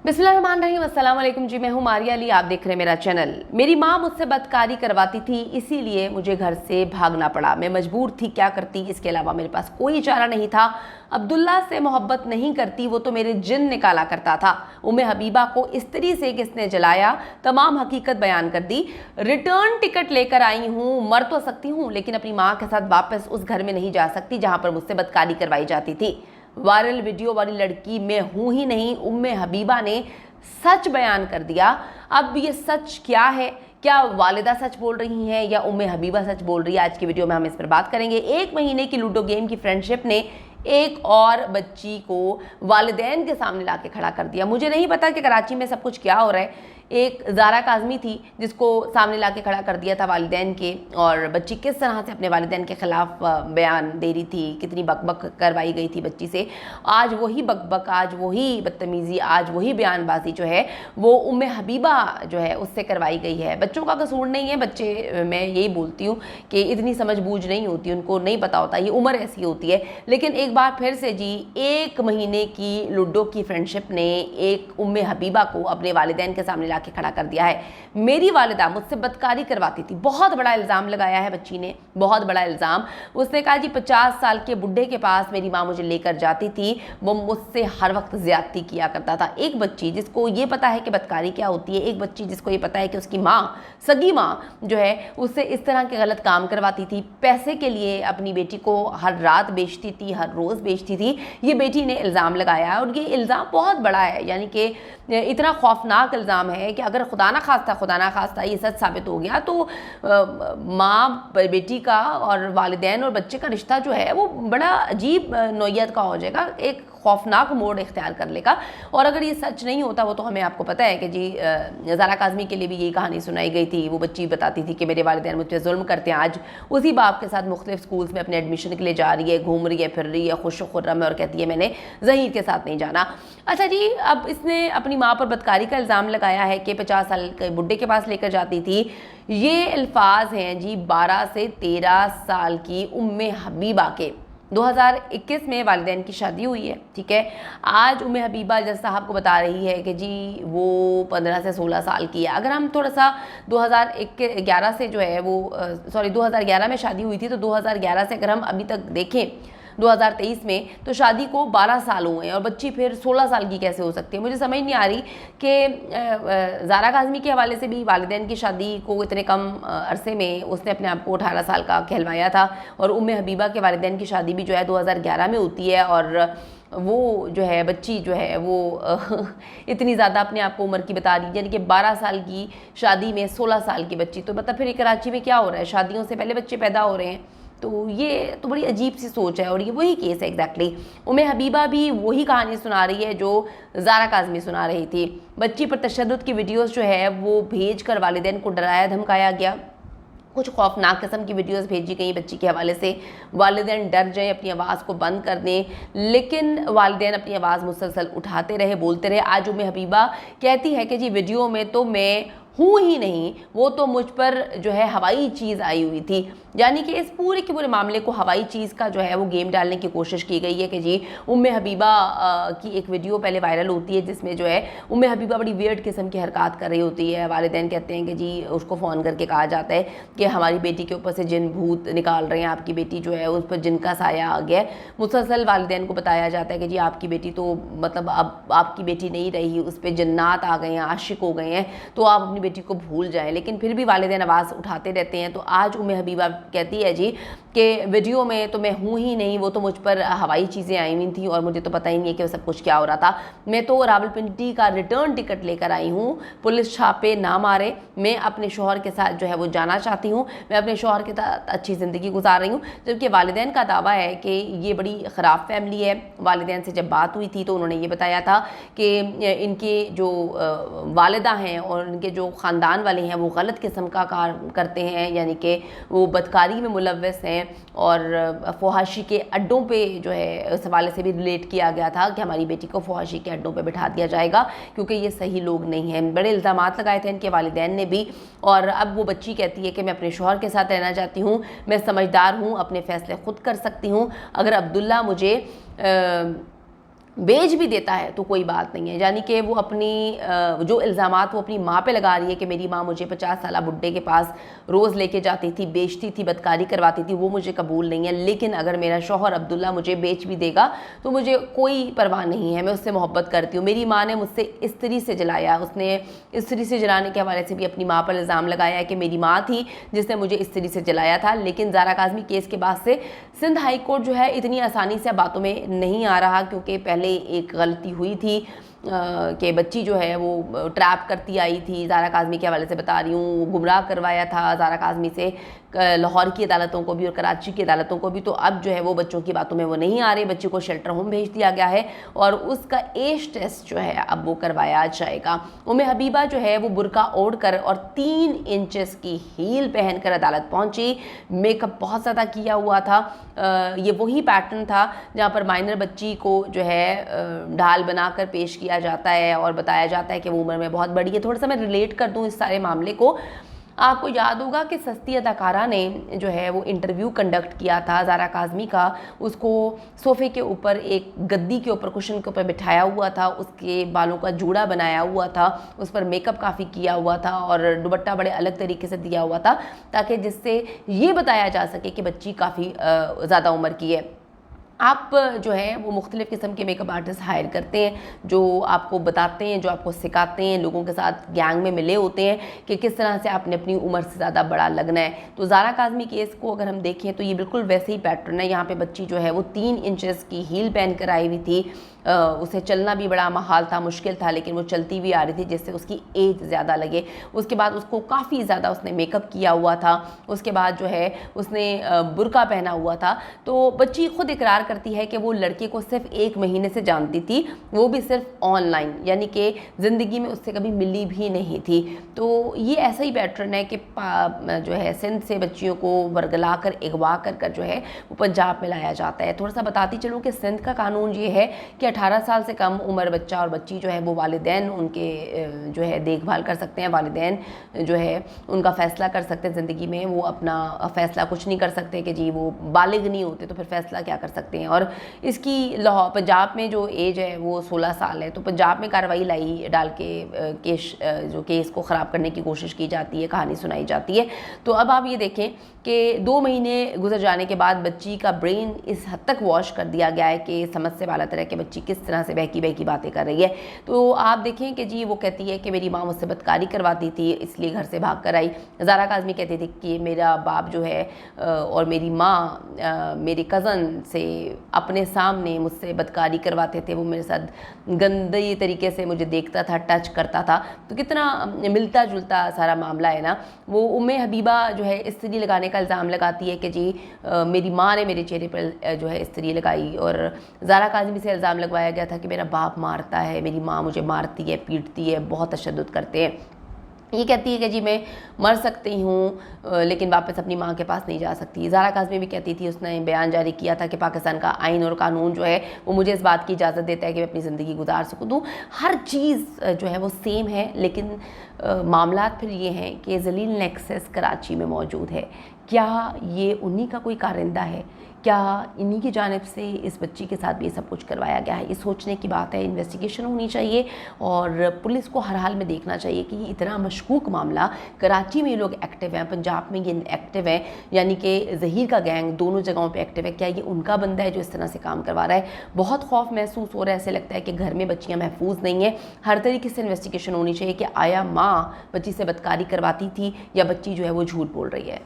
बिस्मिल्लाहिर्रहमानिर्रहीम, अस्सलाम वालेकुम जी। मैं हूँ मारिया अली, आप देख रहे हैं मेरा चैनल। मेरी माँ मुझसे बदकारी करवाती थी, इसीलिए मुझे घर से भागना पड़ा। मैं मजबूर थी, क्या करती, इसके अलावा मेरे पास कोई चारा नहीं था। अब्दुल्ला से मोहब्बत नहीं करती, वो तो मेरे जिन निकाला करता था। उम्मे हबीबा को इस्त्री से किसने जलाया, तमाम हकीकत बयान कर दी। रिटर्न टिकट लेकर आई हूँ, मर तो सकती हूँ लेकिन अपनी माँ के साथ वापस उस घर में नहीं जा सकती जहाँ पर मुझसे बदकारी करवाई जाती थी। वायरल वीडियो वाली लड़की मैं हूं ही नहीं, उम्मे हबीबा ने सच बयान कर दिया। अब ये सच क्या है? क्या वालिदा सच बोल रही हैं या उम्मे हबीबा सच बोल रही है? आज की वीडियो में हम इस पर बात करेंगे। 1 महीने की लूडो गेम की फ्रेंडशिप ने एक और बच्ची को वालिदैन के सामने लाके खड़ा कर दिया। मुझे नहीं पता कि कराची में सब कुछ क्या हो रहा है। एक ज़ारा काज़मी थी जिसको सामने लाके खड़ा कर दिया था वालिदैन के, और बच्ची किस तरह से अपने वालिदैन के ख़िलाफ़ बयान दे रही थी, कितनी बकबक करवाई गई थी बच्ची से। आज वही बकबक, आज वही बदतमीज़ी, आज वही बयानबाजी जो है वो उम्मे हबीबा जो है उससे करवाई गई है। बच्चों का कसूर नहीं है, बच्चे, मैं यही बोलती हूँ कि इतनी समझ बूझ नहीं होती, उनको नहीं पता होता, ये उम्र ऐसी होती है। लेकिन एक बार फिर से जी, 1 महीने की लूडो की फ्रेंडशिप ने एक उम्मे हबीबा को अपने वालिदैन के सामने के खड़ा कर दिया है। मेरी वालिदा मुझसे बदकारी करवाती थी, बहुत बड़ा इल्ज़ाम लगाया है बच्ची ने, बहुत बड़ा इल्ज़ाम। उसने कहा जी 50 साल के बुढ़े के पास मेरी माँ मुझे लेकर जाती थी, वो मुझसे हर वक्त ज़्यादती किया करता था। एक बच्ची जिसको ये पता है कि बदकारी क्या होती है, एक बच्ची जिसको ये पता है कि उसकी माँ, सगी माँ जो है, उससे इस तरह के गलत काम करवाती थी, पैसे के लिए अपनी बेटी को हर रात बेचती थी, हर रोज़ बेचती थी, ये बेटी ने इल्ज़ाम लगाया है। और ये इल्ज़ाम बहुत बड़ा है, यानी कि इतना खौफनाक इल्ज़ाम है कि अगर खुदा ना खास्ता ये सच साबित हो गया तो माँ बेटी का और वालिदैन और बच्चे का रिश्ता जो है वो बड़ा अजीब नौइयत का हो जाएगा, एक खौफनाक मोड़ इख्तियार कर लेगा। और अगर ये सच नहीं होता, वो तो हमें आपको पता है कि जी ज़ारा काज़मी के लिए भी यही कहानी सुनाई गई थी। वो बच्ची बताती थी कि मेरे वालिदैन मुझ पर जुल्म करते हैं। आज उसी बाप के साथ मुख्तलिफ स्कूल्स में अपने एडमिशन के लिए जा रही है, घूम रही है, फिर रही है, खुश खुर्रम है, और कहती है मैंने ज़हीर के साथ नहीं जाना। अच्छा जी, अब इसने अपनी माँ पर बदकारी का इल्ज़ाम लगाया है कि 50 साल के बुढ़े के पास लेकर जाती थी। ये अल्फाज हैं जी 12 से 13 साल की उम्मे हबीबा के। 2021 में वालिदैन की शादी हुई है, ठीक है। आज उम्मे हबीबा जैसा आपको बता रही है कि जी वो 15 से 16 साल की है। अगर हम थोड़ा सा 2011 से जो है वो 2011 में शादी हुई थी, तो 2011 से अगर हम अभी तक देखें 2023 में, तो शादी को 12 साल हुए हैं और बच्ची फिर 16 साल की कैसे हो सकती है? मुझे समझ नहीं आ रही कि ज़ारा काज़मी के हवाले से भी वालिदैन की शादी को इतने कम अरसे में उसने अपने आप को 18 साल का कहलवाया था, और उम्मे हबीबा के वालिदैन की शादी भी जो है 2011 में होती है, और वो जो है बच्ची जो है वो इतनी ज़्यादा अपने आप को उम्र की बता रही है, यानी कि 12 साल की शादी में 16 साल की बच्ची। तो मतलब फिर कराची में क्या हो रहा है, शादियों से पहले बच्चे पैदा हो रहे हैं। तो ये तो बड़ी अजीब सी सोच है, और ये वही केस है एग्जैक्टली। उम्मे हबीबा भी वही कहानी सुना रही है जो ज़ारा काज़मी सुना रही थी। बच्ची पर तशद्दुद की वीडियोस जो है वो भेज कर वालिदैन को डराया धमकाया गया। कुछ खौफनाक किस्म की वीडियोस भेजी गई बच्ची के हवाले से। वालिदैन डर जाए, अपनी आवाज़ को बंद कर दें, लेकिन वालिदैन अपनी आवाज़ मुसलसल उठाते रहे, बोलते रहे। आज उम्मे हबीबा कहती है कि जी वीडियो में तो मैं हूँ ही नहीं, वो तो मुझ पर जो है हवाई चीज़ आई हुई थी। यानी कि इस पूरे के पूरे मामले को हवाई चीज़ का जो है वो गेम डालने की कोशिश की गई है कि जी उम्मे हबीबा की एक वीडियो पहले वायरल होती है जिसमें जो है उम्मे हबीबा बड़ी वियर्ड किस्म की हरकत कर रही होती है। वालिदैन कहते हैं कि जी उसको फ़ोन करके कहा जाता है कि हमारी बेटी के ऊपर से जिन भूत निकाल रहे हैं, आपकी बेटी जो है उस पर जिन का साया आ गया है। मुसलसल वालिदैन को बताया जाता है कि जी आपकी बेटी तो मतलब अब आपकी बेटी नहीं रही, उस पर जन्नात आ गए हैं, आशिक हो गए हैं, तो आप अपनी बेटी को भूल जाएं। लेकिन फिर भी वालिदैन आवाज़ उठाते रहते हैं। तो आज उम्मे हबीबा कहती है जी कि वीडियो में तो मैं हूँ ही नहीं, वो तो मुझ पर हवाई चीज़ें आई हुई थी और मुझे तो पता ही नहीं है कि वो सब कुछ क्या हो रहा था। मैं तो रावलपिंडी का रिटर्न टिकट लेकर आई हूँ, पुलिस छापे ना मारे, मैं अपने शौहर के साथ जो है वो जाना चाहती हूँ, मैं अपने शौहर के साथ अच्छी ज़िंदगी गुजार रही हूँ। जबकि वालिदैन का दावा है कि ये बड़ी ख़राब फैमिली है। वालिदैन से जब बात हुई थी तो उन्होंने ये बताया था कि इनके जो वालिदा हैं और इनके जो ख़ानदान वाले हैं वो गलत किस्म का काम करते हैं, यानी कि वो बदकारी में मुलव्वस हैं, और फहाशी के अड्डों पे जो है उस हवाले से भी रिलेट किया गया था कि हमारी बेटी को फहाशी के अड्डों पे बिठा दिया जाएगा क्योंकि ये सही लोग नहीं हैं। बड़े इल्ज़ामात लगाए थे इनके वालिदैन ने भी, और अब वो बच्ची कहती है कि मैं अपने शौहर के साथ रहना चाहती हूँ, मैं समझदार हूँ, अपने फ़ैसले खुद कर सकती हूँ। अगर अब्दुल्ला मुझे बेच भी देता है तो कोई बात नहीं है, यानी कि वो अपनी जो इल्ज़ामात वो अपनी माँ पे लगा रही है कि मेरी माँ मुझे 50 साला बुड्ढे के पास रोज़ लेके जाती थी, बेचती थी, बदकारी करवाती थी, वो मुझे कबूल नहीं है। लेकिन अगर मेरा शौहर अब्दुल्ला मुझे बेच भी देगा तो मुझे कोई परवाह नहीं है, मैं उससे मोहब्बत करती हूँ। मेरी माँ ने मुझसे स्त्री से जलाया, उसने स्त्री से जलाने के हवाले से भी अपनी माँ पर इल्ज़ाम लगाया है कि मेरी माँ थी जिसने मुझे स्त्री से जलाया था। लेकिन ज़ारा काज़मी केस के बाद से सिंध हाई कोर्ट जो है इतनी आसानी से बातों में नहीं आ रहा, क्योंकि पहले एक गलती हुई थी कि बच्ची जो है वो ट्रैप करती आई थी। ज़ारा काज़मी के हवाले से बता रही हूँ, गुमराह करवाया था ज़ारा काज़मी से लाहौर की अदालतों को भी और कराची की अदालतों को भी। तो अब जो है वो बच्चों की बातों में वो नहीं आ रही, बच्ची को शेल्टर होम भेज दिया गया है और उसका एज टेस्ट जो है अब वो करवाया जाएगा। उम्मे हबीबा जो है वो बुरका ओढ़ कर और 3 इंचेस की हील पहनकर अदालत पहुंची। मेकअप बहुत ज़्यादा किया हुआ था। ये वही पैटर्न था जहाँ पर माइनर बच्ची को जो है ढाल बनाकर पेश किया जाता है और बताया जाता है कि वो उम्र में बहुत बड़ी है। थोड़ा सा मैं रिलेट कर दूँ इस सारे मामले को। आपको याद होगा कि सस्ती अदाकारा ने जो है वो इंटरव्यू कंडक्ट किया था ज़ारा काज़मी का, उसको सोफ़े के ऊपर एक गद्दी के ऊपर कुशन के ऊपर बिठाया हुआ था, उसके बालों का जूड़ा बनाया हुआ था, उस पर मेकअप काफ़ी किया हुआ था और दुपट्टा बड़े अलग तरीके से दिया हुआ था ताकि जिससे ये बताया जा सके कि बच्ची काफ़ी ज़्यादा उम्र की है। आप जो है वो मुख्तलिफ़ किस्म के मेकअप आर्टिस्ट हायर करते हैं जो आपको बताते हैं, जो आपको सिखाते हैं, लोगों के साथ गैंग में मिले होते हैं कि किस तरह से आपने अपनी उम्र से ज़्यादा बड़ा लगना है। तो ज़ारा काज़मी केस को अगर हम देखें तो ये बिल्कुल वैसे ही पैटर्न है। यहाँ पे बच्ची जो है वो 3 इंचेस की हील पहन कर आई हुई थी। उसे चलना भी बड़ा महाल था, मुश्किल था, लेकिन वो चलती भी आ रही थी जिससे उसकी एज ज़्यादा लगे। उसके बाद उसको काफ़ी ज़्यादा उसने मेकअप किया हुआ था। उसके बाद जो है उसने बुर्का पहना हुआ था। तो बच्ची खुद इकरार करती है कि वो लड़के को सिर्फ 1 महीने से जानती थी, वो भी सिर्फ ऑनलाइन, यानी कि ज़िंदगी में उससे कभी मिली भी नहीं थी। तो ये ऐसा ही पैटर्न है कि जो है सिंध से बच्चियों को बरगला कर अगवा कर जो है वो पंजाब में लाया जाता है। थोड़ा सा बताती चलूँ कि सिंध का कानून ये है कि 18 साल से कम उम्र बच्चा और बच्ची जो है वो वालिदैन उनके जो है देखभाल कर सकते हैं, वालिदैन जो है उनका फ़ैसला कर सकते हैं ज़िंदगी में। वो अपना फ़ैसला कुछ नहीं कर सकते कि जी वो बालिग नहीं होते तो फिर फ़ैसला क्या कर सकते हैं। और इसकी लाहौर पंजाब में जो एज है वो 16 साल है। तो पंजाब में कार्रवाई लाई डाल के केस को ख़राब करने की कोशिश की जाती है, कहानी सुनाई जाती है। तो अब आप ये देखें कि 2 महीने गुजर जाने के बाद बच्ची का ब्रेन इस हद तक वॉश कर दिया गया है कि समझ से बाला तरह कि बच्ची किस तरह से बहकी बहकी बातें कर रही है। तो आप देखें कि जी वो कहती है कि मेरी माँ मुझसे बदकारी करवाती थी इसलिए घर से भाग कर आई। ज़ारा काज़मी कहती थी कि मेरा बाप जो है और मेरी माँ मेरे कज़न से अपने सामने मुझसे बदकारी करवाते थे, वो मेरे साथ गंदे तरीके से मुझे देखता था, टच करता था। तो कितना मिलता जुलता सारा मामला है ना। वो उम्मे हबीबा जो है इस्त्री लगाने का इल्ज़ाम लगाती है कि जी मेरी माँ ने मेरे चेहरे पर जो है इस्त्री लगाई। और ज़ारा काज़मी से इल्ज़ाम लगवाया गया था कि मेरा बाप मारता है, मेरी माँ मुझे मारती है, पीटती है, बहुत तशद्दुद करते हैं। ये कहती है कि जी मैं मर सकती हूँ लेकिन वापस अपनी माँ के पास नहीं जा सकती। ज़ारा काज़मी भी कहती थी, उसने बयान जारी किया था कि पाकिस्तान का आइन और कानून जो है वो मुझे इस बात की इजाज़त देता है कि मैं अपनी ज़िंदगी गुजार सकूँ। तो हर चीज़ जो है वो सेम है, लेकिन मामलात फिर ये हैं कि जलील नेक्सस कराची में मौजूद है। क्या ये उन्हीं का कोई कारिंदा है? क्या इन्हीं की जानिब से इस बच्ची के साथ भी ये सब कुछ करवाया गया है? ये सोचने की बात है। इन्वेस्टिगेशन होनी चाहिए और पुलिस को हर हाल में देखना चाहिए कि ये इतना मशकूक मामला, कराची में ये लोग एक्टिव हैं, पंजाब में ये एक्टिव हैं, यानी कि ज़हीर का गैंग दोनों जगहों पे एक्टिव है। क्या ये उनका बंदा है जो इस तरह से काम करवा रहा है? बहुत खौफ महसूस हो रहा है। ऐसे लगता है कि घर में बच्चियाँ महफूज नहीं हैं। हर तरीके से इन्वेस्टिगेशन होनी चाहिए कि आया माँ बच्ची से बदकारी करवाती थी या बच्ची जो है वो झूठ बोल रही है।